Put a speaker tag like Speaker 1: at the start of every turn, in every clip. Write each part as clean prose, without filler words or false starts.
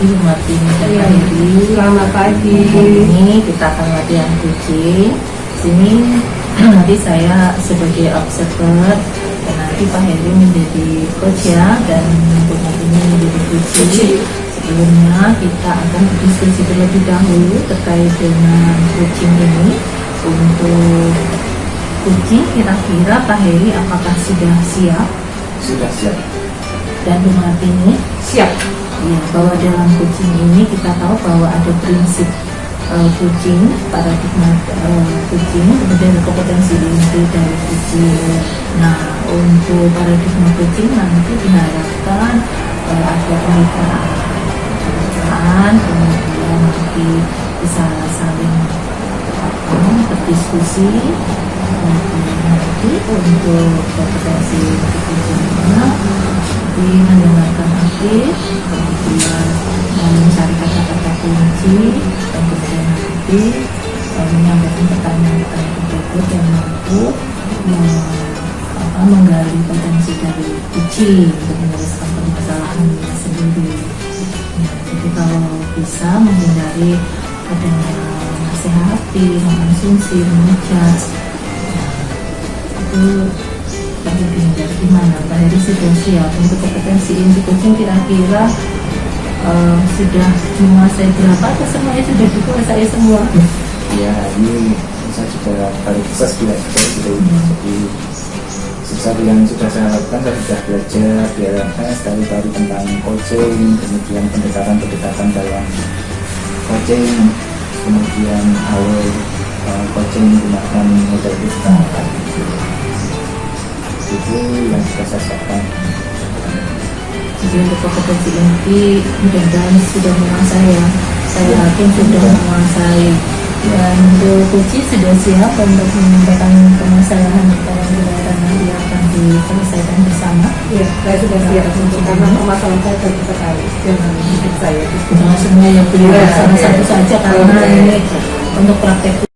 Speaker 1: Bu Martini dan Pak Heri.
Speaker 2: Selamat pagi.
Speaker 1: Ini kita akan latihan kucing. Sini nanti saya sebagai observer dan nanti Pak Heri menjadi coach ya, dan Bu Martini menjadi kucing. Sebelumnya kita akan berdiskusi terlebih dahulu terkait dengan kucing ini. Untuk kucing kira-kira Pak Heri apakah sudah siap?
Speaker 3: Sudah siap.
Speaker 1: Dan Bu Martini
Speaker 2: Siap.
Speaker 1: ya, bahwa dalam kucing ini kita tahu bahwa ada prinsip kucing, paradigma kucing, kemudian ada kompetensi inti dari kucing. Nah, untuk paradigma kucing nanti diharapkan ada pembicaraan, kemudian nanti bisa saling berdiskusi. Kemudian nanti untuk kompetensi kucingnya jadi mendengarkan aktif, kemudian mencari kata-kata kunci, dan kemudian nanti menyampaikan pertanyaan-pertanyaan berikut yang mampu menggali potensi dari kucing untuk menyelesaikan permasalahannya sendiri. Jadi kalau bisa menghindari adanya nasihati, mengkonsumsi, mengejas, itu perlu dihindari. Gimana Pak Heri, sudah siap untuk kompetensi inti kucing? Kira-kira sudah menguasai berapa atau semuanya sudah dikuasai semua?
Speaker 3: Ya, ini saya juga baru bisa belajar gitu. Jadi sesuatu yang sudah saya lakukan, saya sudah belajar di LMS dari tentang coaching, kemudian pendekatan dalam coaching, kemudian awal coaching menggunakan model kita. Itu yang sudah saya siapkan.
Speaker 1: Jadi untuk kompetensi inti mudah-mudahan sudah menguasai ya. Saya yakin sudah menguasai. Dan untuk kucing sudah siap untuk menyampaikan permasalahan nanti akan diselesaikan bersama.
Speaker 2: Iya, saya sudah siap untuk karena permasalahan saya baru sekali. Jangan hidup saya.
Speaker 1: Jangan semua yang beli salah satu saja karena ini untuk praktek.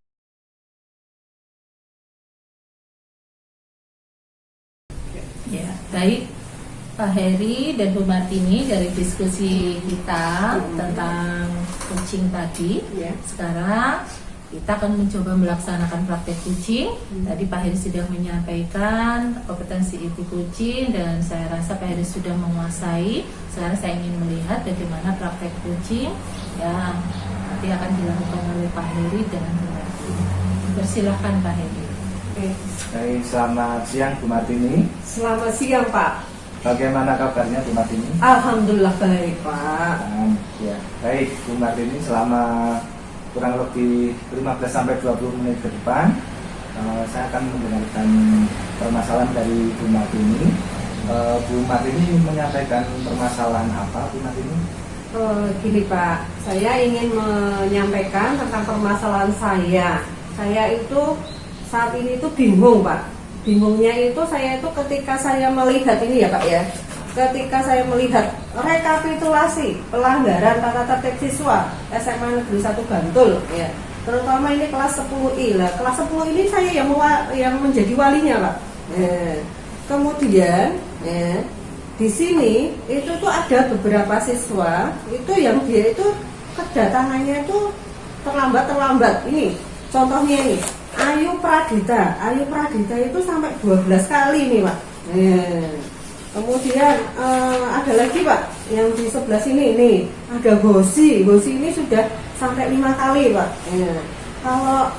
Speaker 1: Ya, baik Pak Heri dan Bu Martini, dari diskusi kita tentang kucing tadi, sekarang kita akan mencoba melaksanakan praktek kucing. Tadi Pak Heri sudah menyampaikan kompetensi inti kucing dan saya rasa Pak Heri sudah menguasai. Sekarang saya ingin melihat bagaimana praktek kucing yang nanti akan dilakukan oleh Pak Heri dan Bu Martini. Persilahkan Pak Heri.
Speaker 3: Baik, selamat siang Bu Martini.
Speaker 2: Selamat siang Pak.
Speaker 3: Bagaimana kabarnya Bu Martini?
Speaker 2: Alhamdulillah baik Pak.
Speaker 3: Ya, baik Bu Martini, selama kurang lebih 15-20 menit ke depan saya akan mendengarkan permasalahan dari Bu Martini. Bu Martini ingin menyampaikan permasalahan apa Bu Martini?
Speaker 2: Gini Pak, saya ingin menyampaikan tentang permasalahan saya. Saya itu saat ini itu bingung Pak. Bingungnya itu saya itu ketika saya melihat ini ya Pak ya, ketika saya melihat rekapitulasi pelanggaran tata tertib siswa SMA Negeri 1 Bantul ya, terutama ini kelas 10I lah. Kelas 10 ini saya yang menjadi walinya Pak. Kemudian di sini itu tuh ada beberapa siswa itu yang dia itu kedatangannya itu terlambat. Ini contohnya ini Ayu Pradita itu sampai 12 kali nih Pak. Kemudian ada lagi Pak yang di sebelah sini nih, ada Gosi ini sudah sampai 5 kali Pak. Kalau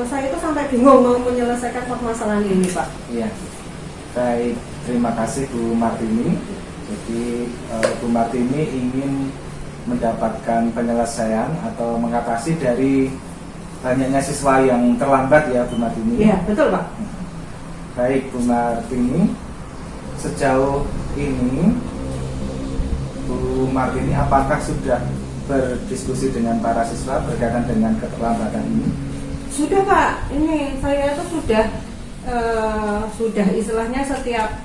Speaker 2: saya itu sampai bingung mau menyelesaikan permasalahan ini Pak.
Speaker 3: Iya, baik, terima kasih Bu Martini. Jadi Bu Martini ingin mendapatkan penyelesaian atau mengatasi dari banyaknya siswa yang terlambat ya Bu Martini.
Speaker 2: Iya, betul Pak.
Speaker 3: Baik Bu Martini, sejauh ini Bu Martini apakah sudah berdiskusi dengan para siswa berkaitan dengan keterlambatan ini?
Speaker 2: Sudah Pak, ini saya itu sudah istilahnya setiap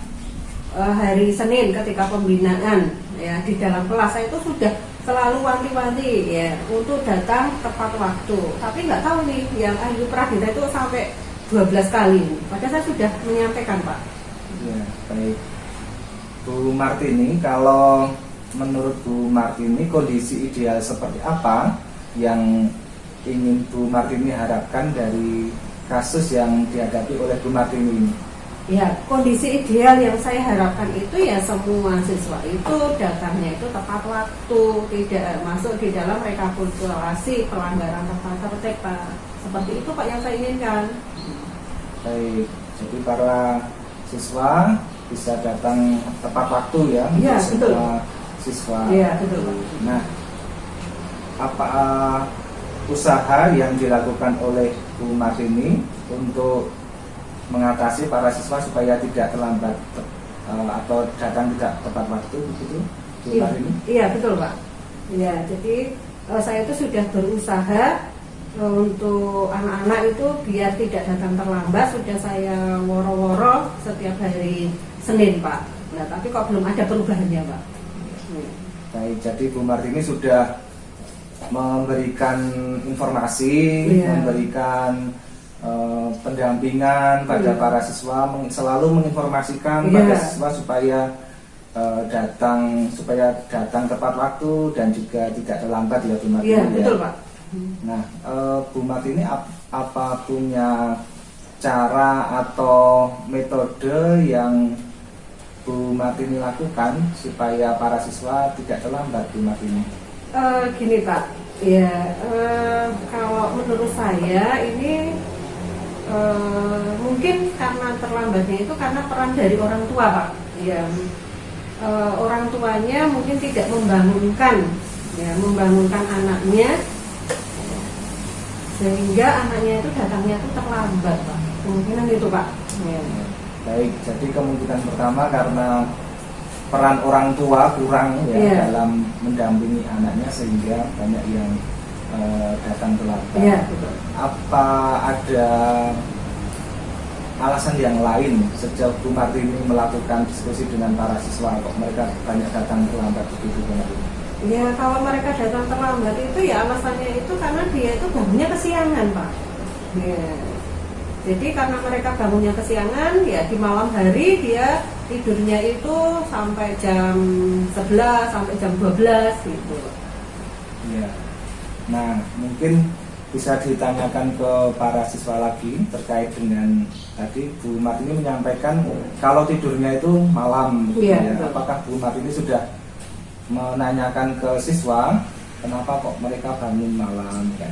Speaker 2: hari Senin ketika pembinaan ya di dalam kelas saya itu sudah selalu wanti-wanti ya untuk datang tepat waktu. Tapi nggak tahu nih yang Ayu Pradita itu sampai 12 kali. Padahal saya sudah menyampaikan Pak.
Speaker 3: Ya, baik Bu Martini, kalau menurut Bu Martini kondisi ideal seperti apa yang ingin Bu Martini harapkan dari kasus yang dihadapi oleh Bu Martini ini?
Speaker 2: Ya, kondisi ideal yang saya harapkan itu ya semua siswa itu datangnya itu tepat waktu, tidak masuk di dalam rekapitulasi pelanggaran tata tertib, Pak. Seperti itu Pak yang saya inginkan.
Speaker 3: Baik, jadi para siswa bisa datang tepat waktu ya,
Speaker 2: Iya,
Speaker 3: untuk
Speaker 2: betul.
Speaker 3: semua siswa.
Speaker 2: Iya, betul Pak.
Speaker 3: Nah, apa usaha yang dilakukan oleh Bu Martini untuk mengatasi para siswa supaya tidak terlambat atau datang tidak tepat waktu begitu, Bu
Speaker 2: Iya,
Speaker 3: Martini?
Speaker 2: iya betul Pak. Iya, jadi saya itu sudah berusaha untuk anak-anak itu biar tidak datang terlambat, sudah saya woro-woro setiap hari Senin Pak. Nah tapi kok belum ada perubahannya Pak.
Speaker 3: Baik, jadi Bu Martini sudah memberikan informasi,
Speaker 2: Iya.
Speaker 3: memberikan pendampingan pada
Speaker 2: Iya.
Speaker 3: para siswa, selalu menginformasikan
Speaker 2: Iya.
Speaker 3: pada siswa supaya datang tepat waktu dan juga tidak terlambat ya Bu Martini.
Speaker 2: Iya
Speaker 3: ya.
Speaker 2: betul Pak.
Speaker 3: Nah, Bu Martini apa punya cara atau metode yang Bu Martini lakukan supaya para siswa tidak terlambat, Bu Martini?
Speaker 2: Gini Pak, ya kalau menurut saya ini mungkin karena terlambatnya itu karena peran dari orang tua Pak. Ya, orang tuanya mungkin tidak membangunkan anaknya sehingga anaknya itu datangnya itu terlambat Pak. Kemungkinan itu Pak. Ya.
Speaker 3: Baik, jadi kemungkinan pertama karena peran orang tua kurang ya
Speaker 2: Iya.
Speaker 3: dalam mendampingi anaknya sehingga banyak yang datang terlambat.
Speaker 2: Iya betul.
Speaker 3: Apa ada alasan yang lain sejak Bu Martini melakukan diskusi dengan para siswa kok mereka banyak datang terlambat begitu Bu Martini?
Speaker 2: Ya kalau mereka datang terlambat itu ya alasannya itu karena dia itu bangunnya kesiangan Pak. Ya. Jadi karena mereka bangunnya kesiangan ya di malam hari dia tidurnya itu sampai jam 11 sampai jam 12 gitu.
Speaker 3: Iya. Nah, mungkin bisa ditanyakan ke para siswa lagi terkait dengan tadi Bu Martini menyampaikan kalau tidurnya itu malam.
Speaker 2: Iya,
Speaker 3: ya.
Speaker 2: betul.
Speaker 3: Apakah Bu Martini sudah menanyakan ke siswa kenapa kok mereka bangun malam kan?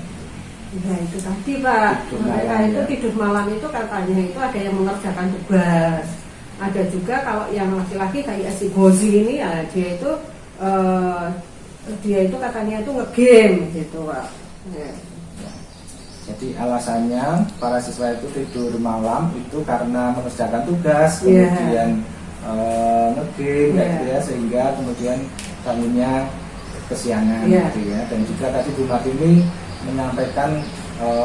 Speaker 2: Ya itu tadi Pak,
Speaker 3: Tidur
Speaker 2: mereka
Speaker 3: malam,
Speaker 2: itu
Speaker 3: ya.
Speaker 2: tidur malam itu katanya itu ada yang mengerjakan tugas. Ada juga kalau yang laki-laki kayak si Bozi ini ya dia itu katanya itu ngegame gitu Pak. Ya.
Speaker 3: Jadi alasannya para siswa itu tidur malam itu karena mengerjakan tugas,
Speaker 2: Iya.
Speaker 3: kemudian ngegame kayak
Speaker 2: Iya.
Speaker 3: gitu ya, sehingga kemudian bangunnya kesiangan
Speaker 2: Iya.
Speaker 3: gitu ya. Dan juga tadi Bu Martini menyampaikan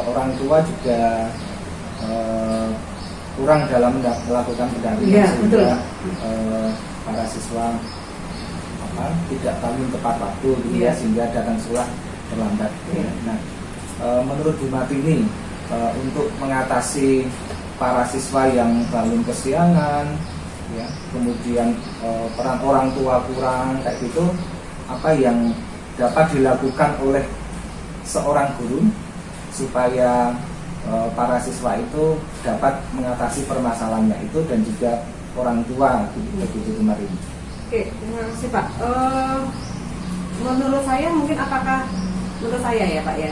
Speaker 3: orang tua juga kurang dalam melakukan pendampingan
Speaker 2: Iya,
Speaker 3: sehingga
Speaker 2: betul.
Speaker 3: para siswa tidak bangun tepat waktu gitu
Speaker 2: Iya.
Speaker 3: ya, sehingga datang sekolah terlambat.
Speaker 2: Iya.
Speaker 3: Nah, menurut Bu Martini untuk mengatasi para siswa yang bangun kesiangan, ya, kemudian peran orang tua kurang kayak gitu, apa yang dapat dilakukan oleh seorang guru supaya para siswa itu dapat mengatasi permasalahannya itu dan juga orang tua begitu Bu Martini?
Speaker 2: Oke, terima kasih Pak. Menurut saya mungkin menurut saya ya Pak ya,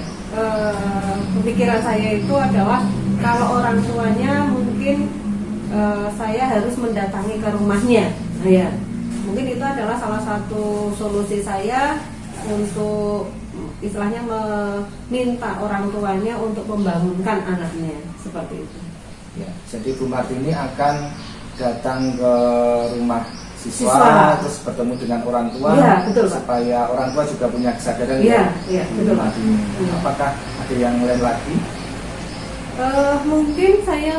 Speaker 2: pemikiran saya itu adalah kalau orang tuanya mungkin saya harus mendatangi ke rumahnya. Nah, ya, mungkin itu adalah salah satu solusi saya untuk istilahnya meminta orang tuanya untuk membangunkan anaknya seperti itu.
Speaker 3: Ya, jadi Bu Martini akan datang ke rumah siswa,
Speaker 2: Siswa.
Speaker 3: terus bertemu dengan orang tua,
Speaker 2: Iya, betul, Pak.
Speaker 3: supaya orang tua juga punya kesadaran
Speaker 2: Iya,
Speaker 3: ya,
Speaker 2: iya,
Speaker 3: Bu
Speaker 2: betul, Pak.
Speaker 3: Martini.
Speaker 2: Iya.
Speaker 3: Apakah ada yang lain lagi?
Speaker 2: Mungkin saya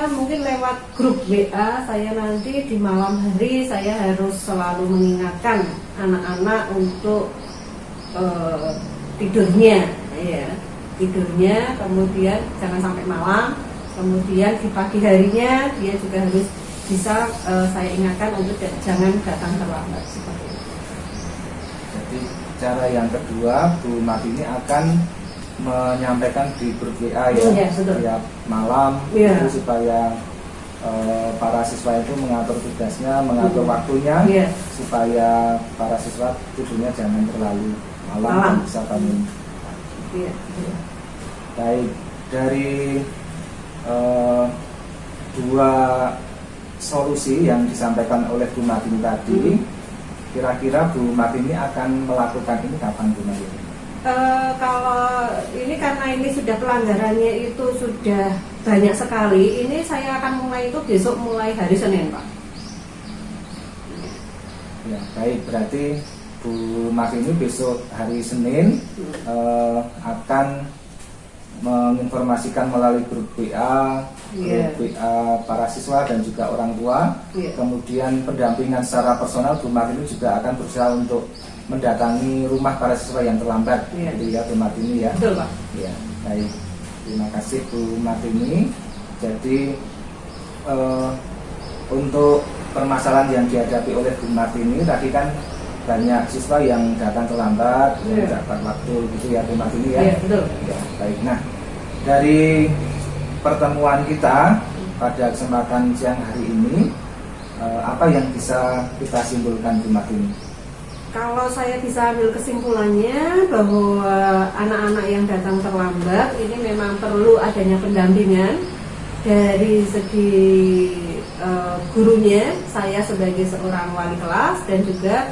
Speaker 2: mungkin lewat grup WA saya nanti di malam hari saya harus selalu mengingatkan anak-anak untuk tidurnya, ya tidurnya, kemudian jangan sampai malam, kemudian di pagi harinya dia juga harus bisa saya ingatkan untuk jangan datang terlambat seperti itu.
Speaker 3: Jadi cara yang kedua, Bu Martini akan menyampaikan di grup WA ya,
Speaker 2: Iya, betul.
Speaker 3: setiap malam
Speaker 2: Iya.
Speaker 3: itu supaya para siswa itu mengatur tugasnya, mengatur waktunya,
Speaker 2: Iya.
Speaker 3: supaya para siswa tidurnya jangan terlalu malam dan bisa bangun.
Speaker 2: Iya.
Speaker 3: Baik, dari dua solusi yang disampaikan oleh Bu Martini tadi, kira-kira Bu Martini akan melakukan ini kapan, Bu Martini?
Speaker 2: Kalau ini karena ini sudah pelanggarannya itu sudah banyak sekali, ini saya akan mulai itu besok mulai hari Senin, Pak.
Speaker 3: Ya, baik, berarti Bu Martini besok hari Senin akan menginformasikan melalui grup WA,
Speaker 2: Iya.
Speaker 3: grup WA para siswa dan juga orang tua.
Speaker 2: Iya.
Speaker 3: Kemudian pendampingan secara personal, Bu Martini juga akan berusaha untuk mendatangi rumah para siswa yang terlambat,
Speaker 2: Iya.
Speaker 3: gitu ya Bu Martini ya.
Speaker 2: Betul, Pak.
Speaker 3: Ya, baik. Terima kasih Bu Martini. Jadi untuk permasalahan yang dihadapi oleh Bu Martini tadi kan banyak siswa yang datang terlambat, yang
Speaker 2: Iya.
Speaker 3: tidak tepat waktu, gitu ya Bu Martini ya.
Speaker 2: Iya, betul.
Speaker 3: Ya, baik. Nah, dari pertemuan kita pada kesempatan siang hari ini, apa yang bisa kita simpulkan Bu Martini?
Speaker 2: Kalau saya bisa ambil kesimpulannya bahwa anak-anak yang datang terlambat ini memang perlu adanya pendampingan dari segi gurunya, saya sebagai seorang wali kelas dan juga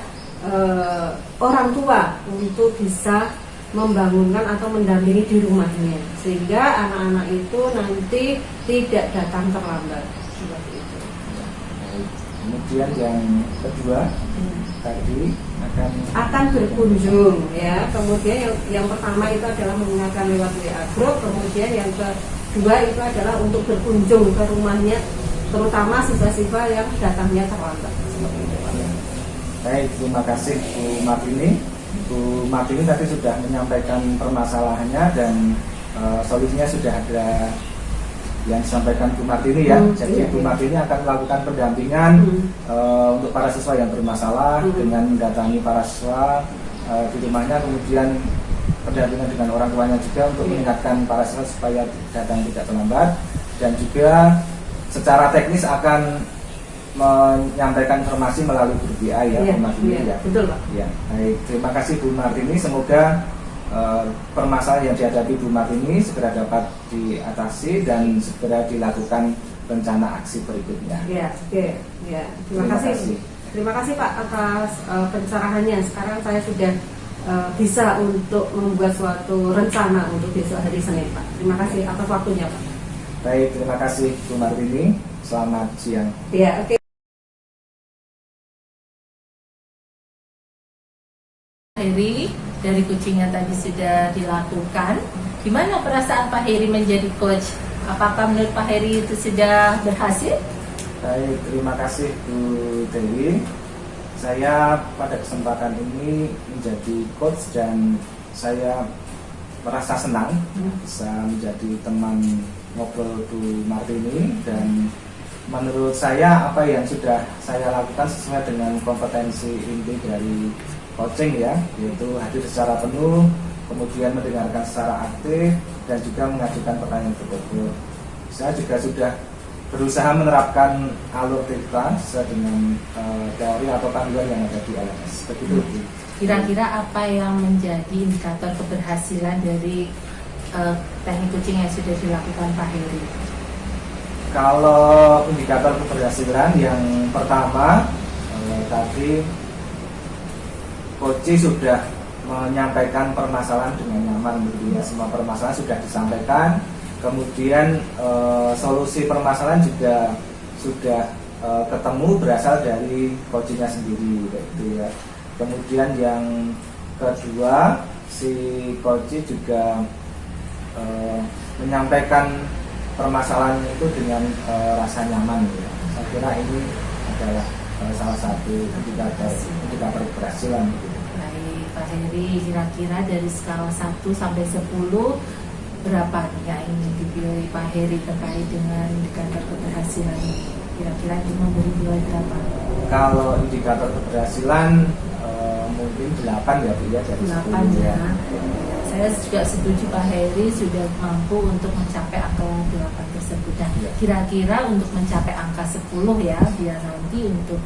Speaker 2: orang tua untuk bisa membangunkan atau mendampingi di rumahnya sehingga anak-anak itu nanti tidak datang terlambat seperti itu.
Speaker 3: Baik. Kemudian yang kedua tadi
Speaker 2: akan berkunjung ya. Kemudian yang pertama itu adalah mengingatkan lewat WA group, kemudian yang kedua itu adalah untuk berkunjung ke rumahnya, terutama siswa-siswa yang datangnya terlambat seperti itu.
Speaker 3: Baik, terima kasih Bu Martini. Bu Martini tadi sudah menyampaikan permasalahannya dan solusinya sudah ada yang disampaikan Bu Martini ya. Jadi
Speaker 2: iya,
Speaker 3: Bu
Speaker 2: iya.
Speaker 3: Martini akan melakukan pendampingan untuk para siswa yang bermasalah dengan mendatangi para siswa di rumahnya, kemudian pendampingan dengan orang tuanya juga untuk mengingatkan para siswa supaya datang tidak terlambat, dan juga secara teknis akan menyampaikan informasi melalui grup WA ya,
Speaker 2: Iya,
Speaker 3: Bu Martini
Speaker 2: iya,
Speaker 3: ya.
Speaker 2: betul, Pak.
Speaker 3: Ya, baik. Terima kasih Bu Martini. Semoga permasalahan yang dihadapi Bu Martini segera dapat diatasi dan segera dilakukan rencana aksi berikutnya.
Speaker 2: Ya, oke. Ya, terima kasih. Terima kasih Pak atas pencerahannya. Sekarang saya sudah bisa untuk membuat suatu rencana untuk besok hari Senin, Pak. Terima kasih atas waktunya, Pak.
Speaker 3: Baik, terima kasih Bu Martini. Selamat siang.
Speaker 2: Ya, oke.
Speaker 1: Heri, dari coaching yang tadi sudah dilakukan, gimana perasaan Pak Heri menjadi coach? Apakah menurut Pak Heri itu sudah berhasil?
Speaker 3: Baik, terima kasih Bu Dewi. Saya pada kesempatan ini menjadi coach dan saya merasa senang bisa menjadi teman ngobrol Bu Martini, dan menurut saya apa yang sudah saya lakukan sesuai dengan kompetensi inti dari coaching ya, yaitu hadir secara penuh, kemudian mendengarkan secara aktif dan juga mengajukan pertanyaan berbobot. Saya juga sudah berusaha menerapkan alur dikta sesuai dengan teori atau panduan yang ada di LMS. Begitu.
Speaker 1: Kira-kira apa yang menjadi indikator keberhasilan dari teknik coaching yang sudah dilakukan Pak Heri?
Speaker 3: Kalau indikator keberhasilan yang pertama tadi coach sudah menyampaikan permasalahan dengan nyaman, begitu ya. Semua permasalahan sudah disampaikan. Kemudian solusi permasalahan juga sudah ketemu berasal dari coachnya sendiri, gitu ya. Kemudian yang kedua, si coach juga menyampaikan permasalahan itu dengan rasa nyaman, ya. Saya kira ini adalah salah satu indikator keberhasilan. Gitu.
Speaker 1: Baik, Pak Heri, kira-kira dari skala 1 sampai 10 berapa nih yang ingin dipilih Pak Heri terkait dengan indikator keberhasilan ini? kira-kira itu memberi nilai berapa?
Speaker 3: Kalau indikator keberhasilan mungkin 8 ya Bu ya, dari
Speaker 1: 8
Speaker 3: 10
Speaker 1: ya. Saya juga setuju Pak Heri sudah mampu untuk mencapai angka 8 tersebut. Nah,
Speaker 3: Ya.
Speaker 1: kira-kira untuk mencapai angka 10 ya, biar nanti untuk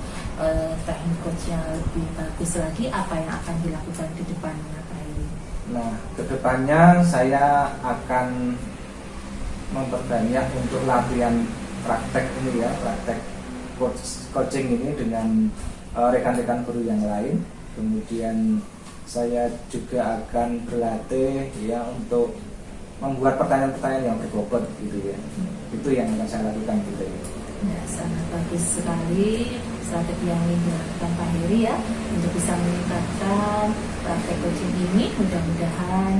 Speaker 1: teknik coach yang lebih bagus lagi, apa yang akan dilakukan ke depannya Pak Heri?
Speaker 3: Nah, kedepannya saya akan memperbanyak untuk latihan praktek ini ya, praktek coaching ini dengan rekan-rekan guru yang lain. Kemudian saya juga akan berlatih ya untuk membuat pertanyaan-pertanyaan yang berbobot gitu ya. Itu yang akan saya lakukan gitu ya.
Speaker 1: Ya, sangat bagus sekali strategi yang ingin dilakukan Pak Heri ya untuk bisa meningkatkan praktek coaching ini. Mudah-mudahan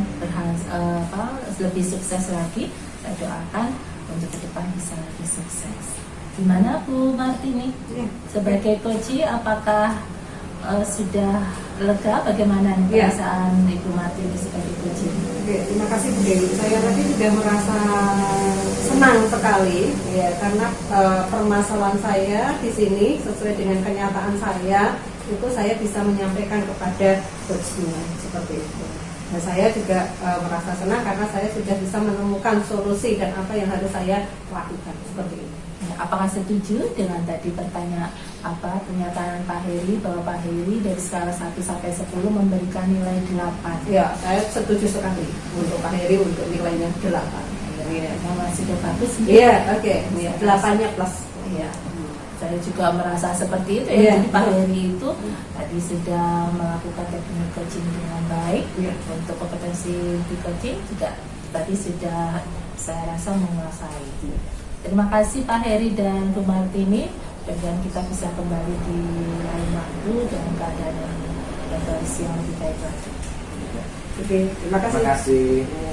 Speaker 1: lebih sukses lagi. Saya doakan untuk ke depan bisa lebih sukses. Gimana Bu Martini?
Speaker 2: Ya.
Speaker 1: Sebagai coach, apakah sudah lega? Bagaimana
Speaker 2: Ya.
Speaker 1: perasaan Ibu Martini sebagai coach?
Speaker 2: Oke, terima kasih Bu Dewi. Saya tadi sudah merasa senang sekali ya karena permasalahan saya di sini sesuai dengan kenyataan saya itu saya bisa menyampaikan kepada coachnya seperti itu. Dan saya juga merasa senang karena saya sudah bisa menemukan solusi dan apa yang harus saya lakukan seperti itu.
Speaker 1: Ya, apakah setuju dengan tadi pernyataan Pak Heri bahwa Pak Heri dari skala 1 sampai 10 memberikan nilai 8?
Speaker 2: Ya, saya setuju sekali untuk Pak Heri untuk nilainya 8.
Speaker 1: Ya, masih sudah bagus.
Speaker 2: Iya, oke. 8-nya plus.
Speaker 1: Iya. Saya juga merasa seperti itu ya.
Speaker 2: Iya.
Speaker 1: Jadi Pak Heri itu tadi sudah melakukan teknik coaching dengan baik.
Speaker 2: Iya.
Speaker 1: Untuk kompetensi di coaching juga tadi sudah saya rasa menguasai. Terima kasih Pak Heri dan Bu Martini. Dan kita bisa kembali di lain waktu dengan keadaan yang kondisi yang lebih baik lagi.
Speaker 2: Oke, terima kasih.
Speaker 3: Terima kasih.